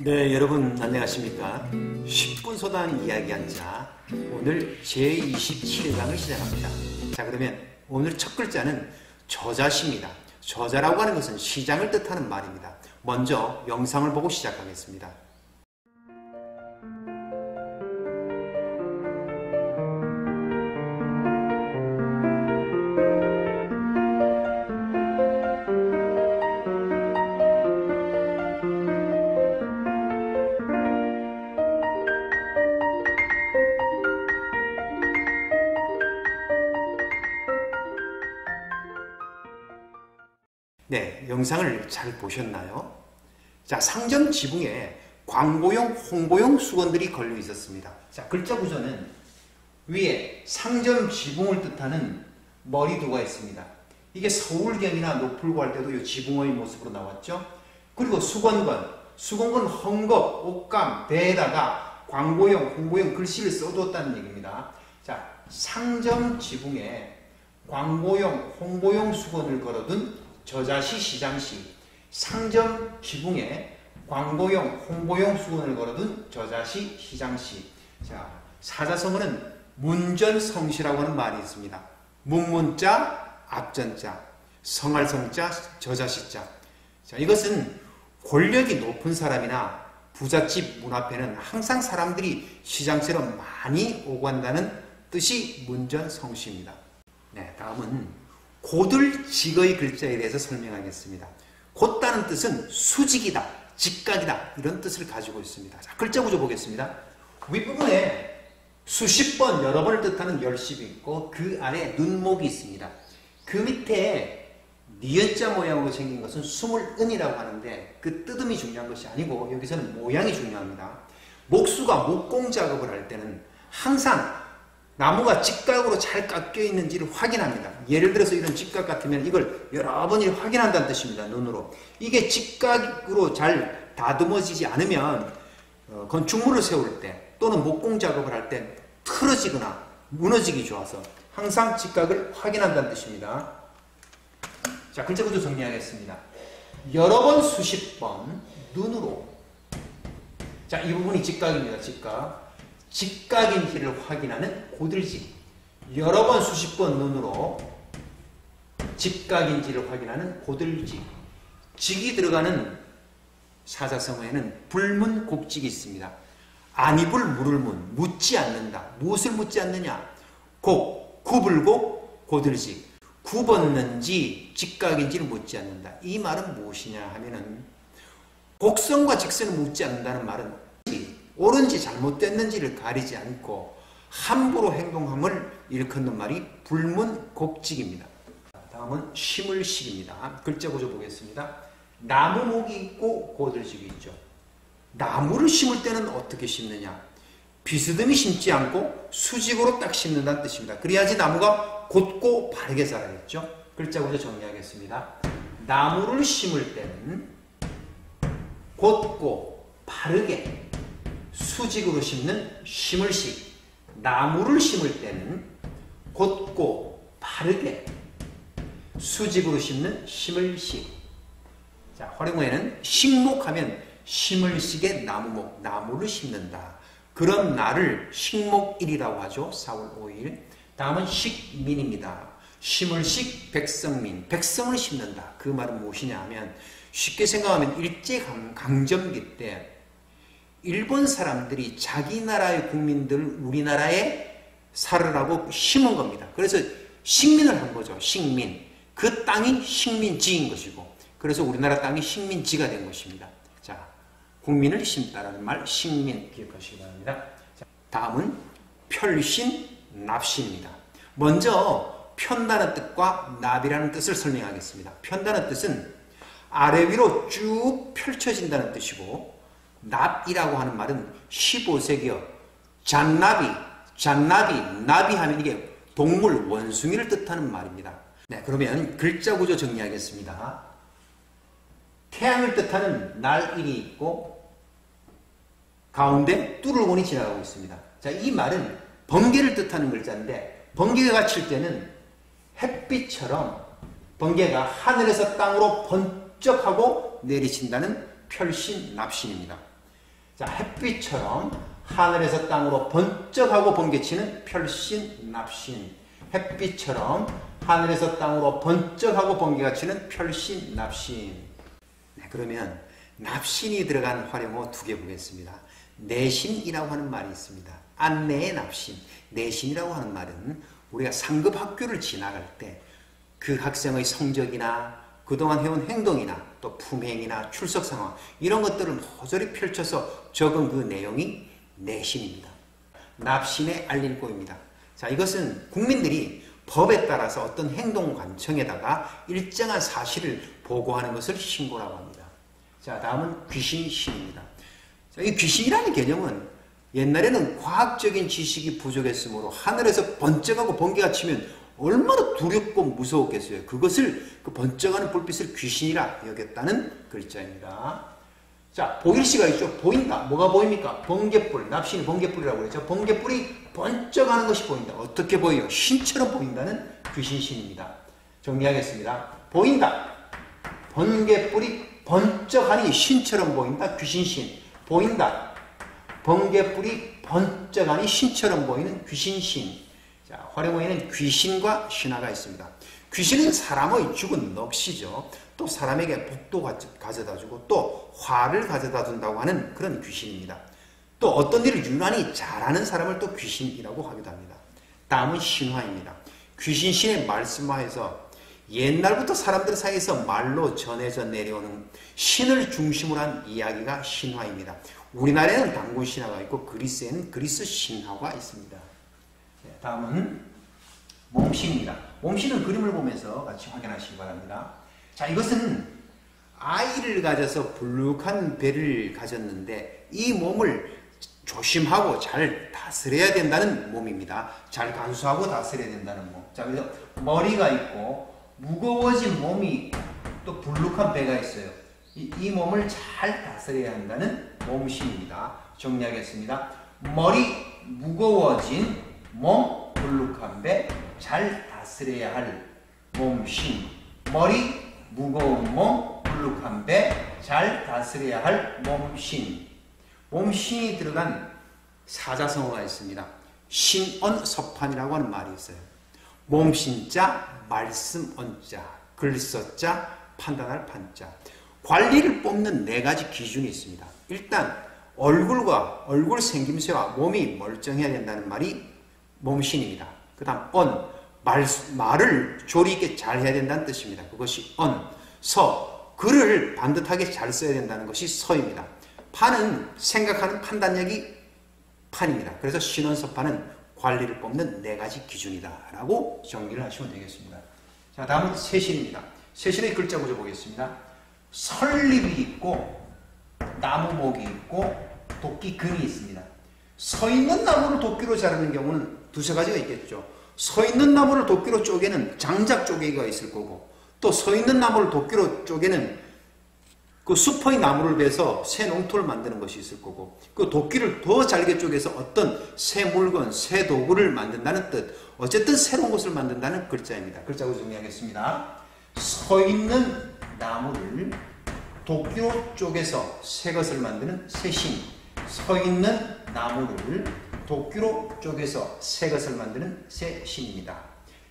네, 여러분 안녕하십니까? 10분 소당 이야기 한 자, 오늘 제27강을 시작합니다. 자, 그러면 오늘 첫 글자는 저자시입니다. 저자라고 하는 것은 시장을 뜻하는 말입니다. 먼저 영상을 보고 시작하겠습니다. 네, 영상을 잘 보셨나요? 자, 상점 지붕에 광고용, 홍보용 수건들이 걸려 있었습니다. 자, 글자 구조는 위에 상점 지붕을 뜻하는 머리두가 있습니다. 이게 서울경이나 노풀고 할 때도 이 지붕의 모습으로 나왔죠. 그리고 수건건 헝겊, 옷감, 배에다가 광고용, 홍보용 글씨를 써두었다는 얘기입니다. 자, 상점 지붕에 광고용, 홍보용 수건을 걸어둔 저자시, 시장시, 상점 지붕에 광고용, 홍보용 수건을 걸어둔 저자시, 시장시. 자, 사자성어는 문전성시라고 하는 말이 있습니다. 문문자, 앞전자, 성할성자, 저자시자. 자, 이것은 권력이 높은 사람이나 부잣집 문 앞에는 항상 사람들이 시장처럼 많이 오고 간다는 뜻이 문전성시입니다. 네, 다음은 고들직의 글자에 대해서 설명하겠습니다. 곧다는 뜻은 수직이다, 직각이다 이런 뜻을 가지고 있습니다. 자, 글자 구조 보겠습니다. 윗부분에 수십 번, 여러 번을 뜻하는 열십이 있고 그 아래 눈목이 있습니다. 그 밑에 니은자 모양으로 생긴 것은 수물은이라고 하는데 그 뜯음이 중요한 것이 아니고 여기서는 모양이 중요합니다. 목수가 목공 작업을 할 때는 항상 나무가 직각으로 잘 깎여 있는지를 확인합니다. 예를 들어서 이런 직각 같으면 이걸 여러 번 확인한다는 뜻입니다. 눈으로. 이게 직각으로 잘 다듬어지지 않으면 건축물을 세울 때 또는 목공 작업을 할 때 틀어지거나 무너지기 좋아서 항상 직각을 확인한다는 뜻입니다. 자, 글자 구조 정리하겠습니다. 여러 번, 수십 번 눈으로. 자, 이 부분이 직각입니다. 직각. 직각인지를 확인하는 고들직. 여러 번 수십 번 눈으로 직각인지를 확인하는 고들직. 직이 들어가는 사자성어에는 불문곡직이 있습니다. 안입을 물을 문, 묻지 않는다. 무엇을 묻지 않느냐? 구불고 고들직. 굽었는지 직각인지를 묻지 않는다. 이 말은 무엇이냐 하면은 곡선과 직선을 묻지 않는다는 말은 옳은지 잘못됐는지를 가리지 않고 함부로 행동함을 일컫는 말이 불문곡직입니다. 다음은 심을식입니다. 글자 구조 보겠습니다. 나무목이 있고 고들직이 있죠. 나무를 심을 때는 어떻게 심느냐? 비스듬히 심지 않고 수직으로 딱 심는다는 뜻입니다. 그래야지 나무가 곧고 바르게 자라겠죠. 글자 구조 정리하겠습니다. 나무를 심을 때는 곧고 바르게 수직으로 심는 심을식. 나무를 심을 때는 곧고 바르게 수직으로 심는 심을식. 자, 활용어에는 식목하면 심을식의 나무목, 나무를 심는다. 그런 날을 식목일이라고 하죠. 4월 5일. 다음은 식민입니다. 심을식 백성민, 백성을 심는다. 그 말은 무엇이냐 하면 쉽게 생각하면 일제강점기 때 일본 사람들이 자기 나라의 국민들을 우리나라에 살으라고 심은 겁니다. 그래서 식민을 한 거죠. 식민. 그 땅이 식민지인 것이고 그래서 우리나라 땅이 식민지가 된 것입니다. 자, 국민을 심다라는 말 식민 기억하시기 바랍니다. 자, 다음은 편신, 납신입니다. 먼저 편다는 뜻과 납이라는 뜻을 설명하겠습니다. 편다는 뜻은 아래 위로 쭉 펼쳐진다는 뜻이고 납이라고 하는 말은 15세기어 잔나비, 나비하면 이게 동물 원숭이를 뜻하는 말입니다. 네, 그러면 글자 구조 정리하겠습니다. 태양을 뜻하는 날일이 있고 가운데 뚜르곤이 지나가고 있습니다. 자, 이 말은 번개를 뜻하는 글자인데 번개가 갇힐 때는 햇빛처럼 번개가 하늘에서 땅으로 번쩍하고 내리친다는 편신, 납신입니다. 자, 햇빛처럼 하늘에서 땅으로 번쩍하고 번개치는 별신, 납신. 햇빛처럼 하늘에서 땅으로 번쩍하고 번개가 치는 별신, 납신. 네, 그러면 납신이 들어간 활용어 두 개 보겠습니다. 내신이라고 하는 말이 있습니다. 안내의 납신. 내신이라고 하는 말은 우리가 상급 학교를 지나갈 때 그 학생의 성적이나 그동안 해온 행동이나 또 품행이나 출석 상황 이런 것들을 모조리 펼쳐서 적은 그 내용이 내신입니다. 납신의 알릴고입니다. 자, 이것은 국민들이 법에 따라서 어떤 행동 관청에다가 일정한 사실을 보고하는 것을 신고라고 합니다. 자, 다음은 귀신신입니다. 자, 이 귀신이라는 개념은 옛날에는 과학적인 지식이 부족했으므로 하늘에서 번쩍하고 번개가 치면 얼마나 두렵고 무서웠겠어요. 그것을 그 번쩍하는 불빛을 귀신이라 여겼다는 글자입니다. 자, 보일시가 있죠. 보인다. 뭐가 보입니까? 번개불. 납신이 번개불이라고 그랬죠. 번개불이 번쩍하는 것이 보인다. 어떻게 보여요? 신처럼 보인다는 귀신신입니다. 정리하겠습니다. 보인다. 번개불이 번쩍하니 신처럼 보인다. 귀신신. 보인다. 번개불이 번쩍하니 신처럼 보이는 귀신신. 자, 활용어에는 귀신과 신화가 있습니다. 귀신은 사람의 죽은 넋이죠. 또 사람에게 복도 가져다주고 또 화를 가져다준다고 하는 그런 귀신입니다. 또 어떤 일을 유난히 잘하는 사람을 또 귀신이라고 하기도 합니다. 다음은 신화입니다. 귀신신의 말씀화에서 옛날부터 사람들 사이에서 말로 전해져 내려오는 신을 중심으로 한 이야기가 신화입니다. 우리나라에는 단군 신화가 있고 그리스에는 그리스 신화가 있습니다. 다음은 몸신입니다. 몸신은 그림을 보면서 같이 확인하시기 바랍니다. 자, 이것은 아이를 가져서 불룩한 배를 가졌는데 이 몸을 조심하고 잘 다스려야 된다는 몸입니다. 잘 간수하고 다스려야 된다는 몸. 자, 그래서 머리가 있고 무거워진 몸이 또 불룩한 배가 있어요. 이 몸을 잘 다스려야 한다는 몸신입니다. 정리하겠습니다. 머리 무거워진 몸 불룩한 배 잘 다스려야 할 몸신. 머리 무거운 몸 불룩한 배 잘 다스려야 할 몸신. 몸신이 들어간 사자성어가 있습니다. 신언서판이라고 하는 말이 있어요. 몸신자, 말씀 언자, 글서자, 판단할 판자. 관리를 뽑는 네 가지 기준이 있습니다. 일단 얼굴과 얼굴 생김새와 몸이 멀쩡해야 된다는 말이 몸신입니다. 그 다음 말을 조리 있게 잘 해야 된다는 뜻입니다. 그것이 서, 글을 반듯하게 잘 써야 된다는 것이 서입니다. 판은 생각하는 판단력이 판입니다. 그래서 신언서판은 관리를 뽑는 네 가지 기준이다 라고 정리를 하시면 되겠습니다. 자, 다음은 세신입니다. 세신의 글자 구조 보겠습니다. 설립이 있고 나무목이 있고 도끼근이 있습니다. 서 있는 나무를 도끼로 자르는 경우는 두세 가지가 있겠죠. 서 있는 나무를 도끼로 쪼개는 장작 쪼개기가 있을 거고 또 서 있는 나무를 도끼로 쪼개는 그 수퍼의 나무를 베서 새 농토를 만드는 것이 있을 거고 그 도끼를 더 잘게 쪼개서 어떤 새 물건, 새 도구를 만든다는 뜻. 어쨌든 새로운 것을 만든다는 글자입니다. 글자로 정리하겠습니다. 서 있는 나무를 도끼로 쪼개서 새 것을 만드는 새신. 서 있는 나무를 도끼로 쪼개서 새 것을 만드는 새신입니다.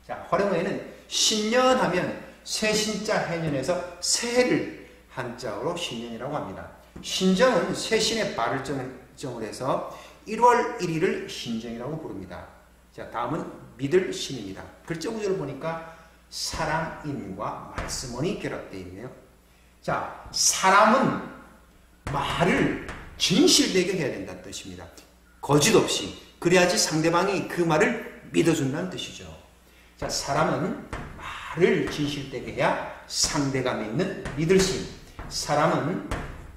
자, 활용어에는 신년하면 새신자 해년에서 새해를 한자어로 신년이라고 합니다. 신정은 새신의 발을정을 해서 1월 1일을 신정이라고 부릅니다. 자, 다음은 믿을 신입니다. 글자 구조를 보니까 사람인과 말씀원이 결합되어 있네요. 자, 사람은 말을 진실되게 해야 된다는 뜻입니다. 거짓 없이. 그래야지 상대방이 그 말을 믿어준다는 뜻이죠. 자, 사람은 말을 진실되게 해야 상대가 믿을 신. 사람은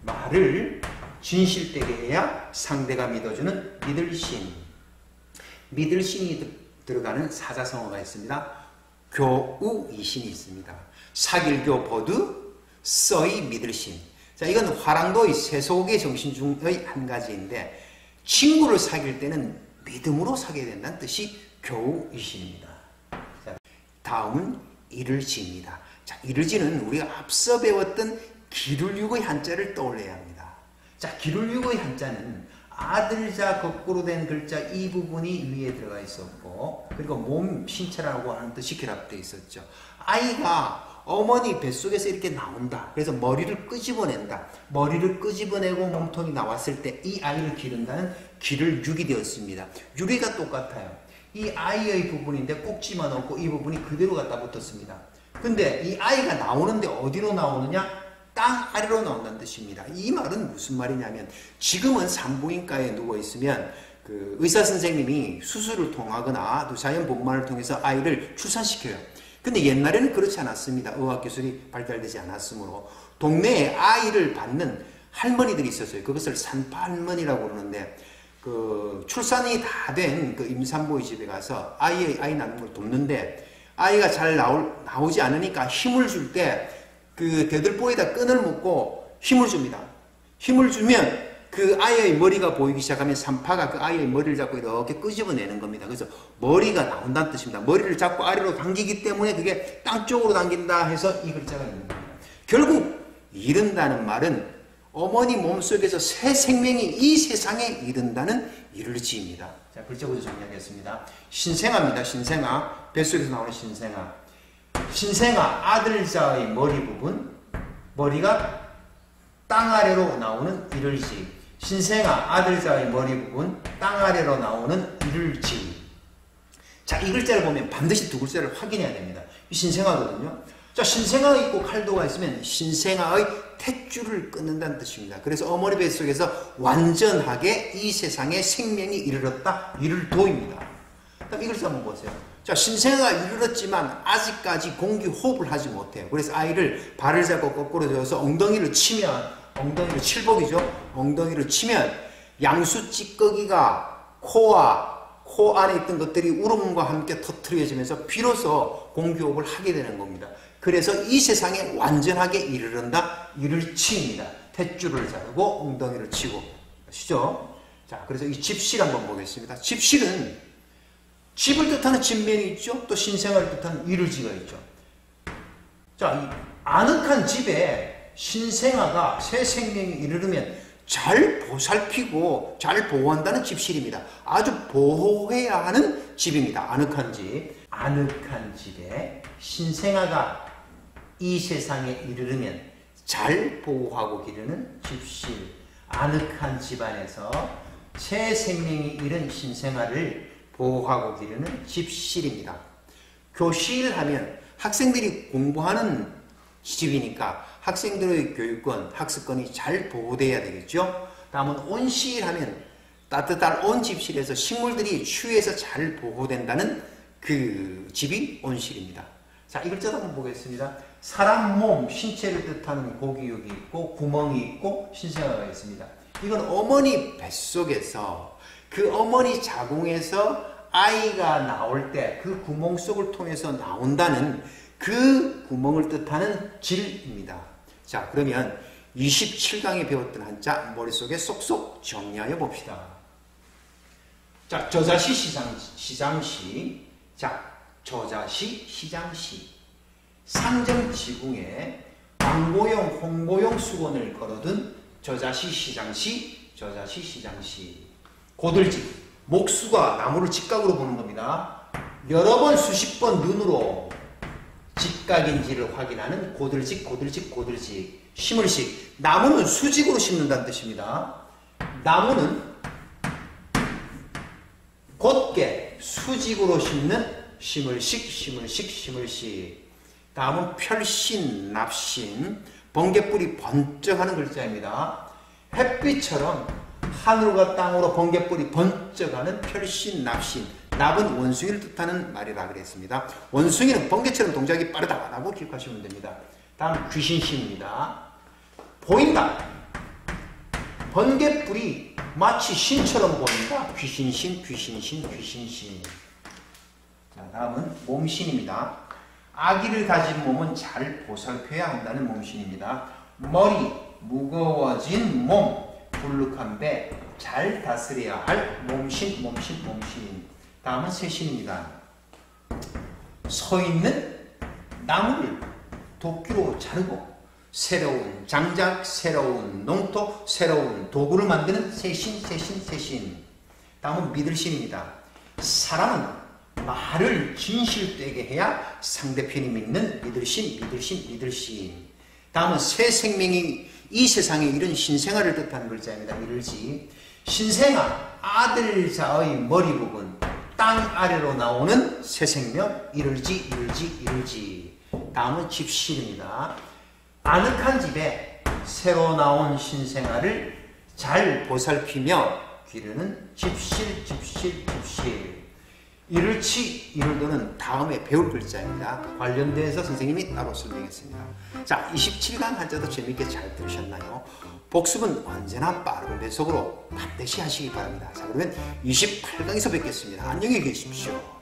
말을 진실되게 해야 상대가 믿어주는 믿을 신. 믿을 신이 들어가는 사자성어가 있습니다. 교우이신이 있습니다. 사길교 보드 써이 믿을 신. 자, 이건 화랑도의 세속의 정신 중의 한 가지인데 친구를 사귈 때는 믿음으로 사귀어야 된다는 뜻이 교우이신입니다. 자, 다음은 이를지입니다. 자, 이를지는 우리가 앞서 배웠던 기를육의 한자를 떠올려야 합니다. 자, 기룰육의 한자는 아들자 거꾸로 된 글자 이 부분이 위에 들어가 있었고, 그리고 몸, 신체라고 하는 뜻이 결합되어 있었죠. 아이가 어머니 뱃속에서 이렇게 나온다. 그래서 머리를 끄집어낸다. 머리를 끄집어내고 몸통이 나왔을 때 이 아이를 기른다는 기를육이 되었습니다. 유리가 똑같아요. 이 아이의 부분인데 꼭지만 없고 이 부분이 그대로 갖다 붙었습니다. 근데 이 아이가 나오는데 어디로 나오느냐? 땅 아래로 나온다는 뜻입니다. 이 말은 무슨 말이냐면, 지금은 산부인과에 누워있으면 그 의사 선생님이 수술을 통하거나 또 자연 분만을 통해서 아이를 출산시켜요. 근데 옛날에는 그렇지 않았습니다. 의학기술이 발달되지 않았으므로 동네에 아이를 받는 할머니들이 있었어요. 그것을 산파할머니라고 그러는데, 그 출산이 다 된 그 임산부의 집에 가서 아이 낳는 걸 돕는데, 아이가 잘 나오지 않으니까 힘을 줄 때 그 대들보에다 끈을 묶고 힘을 줍니다. 힘을 주면 그 아이의 머리가 보이기 시작하면 산파가 그 아이의 머리를 잡고 이렇게 끄집어내는 겁니다. 그래서 머리가 나온다는 뜻입니다. 머리를 잡고 아래로 당기기 때문에 그게 땅 쪽으로 당긴다 해서 이 글자가 있는 겁니다. 결국 이른다는 말은 어머니 몸속에서 새 생명이 이 세상에 이른다는 이를지입니다. 자, 글자 구조 정리하겠습니다. 신생아입니다. 신생아. 뱃속에서 나오는 신생아. 신생아, 아들자의 머리 부분, 머리가 땅 아래로 나오는 이를지. 신생아, 아들자의 머리 부분, 땅 아래로 나오는 이를지. 자, 이 글자를 보면 반드시 두 글자를 확인해야 됩니다. 이 신생아거든요. 자, 신생아가 있고 칼도가 있으면 신생아의 탯줄을 끊는다는 뜻입니다. 그래서 어머니 뱃속에서 완전하게 이 세상에 생명이 이르렀다. 이를도입니다. 그럼 이 글자 한번 보세요. 자, 신생아가 이르렀지만 아직까지 공기 호흡을 하지 못해요. 그래서 아이를 발을 잡고 거꾸로 들어서 엉덩이를 치면, 엉덩이를 칠복이죠. 엉덩이를 치면 양수 찌꺼기가 코와 코 안에 있던 것들이 울음과 함께 터트려지면서 비로소 공기 호흡을 하게 되는 겁니다. 그래서 이 세상에 완전하게 이르른다. 이를치입니다. 탯줄을 자르고 엉덩이를 치고. 아시죠? 자, 그래서 이 집실 한번 보겠습니다. 집실은 집을 뜻하는 집면이 있죠. 또 신생아를 뜻하는 이를지가 있죠. 자, 이 아늑한 집에 신생아가 새 생명이 이르르면 잘 보살피고 잘 보호한다는 집실입니다. 아주 보호해야 하는 집입니다. 아늑한 집. 아늑한 집에 신생아가 이 세상에 이르르면 잘 보호하고 기르는 집실. 아늑한 집안에서 새 생명이 이른 신생아를 보호하고 기르는 집실입니다. 교실 하면 학생들이 공부하는 집이니까 학생들의 교육권, 학습권이 잘 보호되어야 되겠죠. 다음은 온실 하면 따뜻한 온집실에서 식물들이 추위에서 잘 보호된다는 그 집이 온실입니다. 자, 이 글자도 한번 보겠습니다. 사람 몸, 신체를 뜻하는 고기육이 있고 구멍이 있고 신생아가 있습니다. 이건 어머니 뱃속에서 그 어머니 자궁에서 아이가 나올 때 그 구멍 속을 통해서 나온다는 그 구멍을 뜻하는 질입니다. 자, 그러면 27강에 배웠던 한자 머릿속에 쏙쏙 정리하여 봅시다. 자, 저자시 시장시. 자, 저자시 시장시. 상정지궁에 광고용 홍보용 수건을 걸어둔 저자시 시장시. 저자시 시장시. 고들직. 목수가 나무를 직각으로 보는 겁니다. 여러 번 수십 번 눈으로 직각인지를 확인하는 고들직, 고들직, 고들직. 심을식. 나무는 수직으로 심는다는 뜻입니다. 나무는 곧게 수직으로 심는 심을식, 심을식, 심을식. 다음은 별신, 납신. 번개불이 번쩍하는 글자입니다. 햇빛처럼 하늘과 땅으로 번개불이 번쩍하는 별신, 납신. 납은 원숭이를 뜻하는 말이라 그랬습니다. 원숭이는 번개처럼 동작이 빠르다라고 기억하시면 됩니다. 다음 귀신신입니다. 보인다. 번개불이 마치 신처럼 보인다. 귀신신, 귀신신, 귀신신. 자, 다음은 몸신입니다. 아기를 가진 몸은 잘 보살펴야 한다는 몸신입니다. 머리, 무거워진 몸, 불룩한 배, 잘 다스려야 할 몸신, 몸신, 몸신. 다음은 쇠신입니다. 서 있는 나무를 도끼로 자르고 새로운 장작, 새로운 농토, 새로운 도구를 만드는 새신. 다음은 믿을신입니다. 사람은 말을 진실되게 해야 상대편이 믿는 믿을신. 다음은 새 생명이 이 세상에 이런 신생아를 뜻하는 글자입니다. 이를지. 신생아, 아들 자의 머리 부분, 땅 아래로 나오는 새 생명, 이를지. 다음은 집실입니다. 아늑한 집에 새로 나온 신생아를 잘 보살피며 기르는 집실. 이를도는 다음에 배울 글자입니다. 관련돼서 선생님이 따로 설명했습니다. 자, 27강 한자도 재밌게 잘 들으셨나요? 복습은 언제나 빠른 배속으로 반드시 하시기 바랍니다. 자, 그러면 28강에서 뵙겠습니다. 안녕히 계십시오.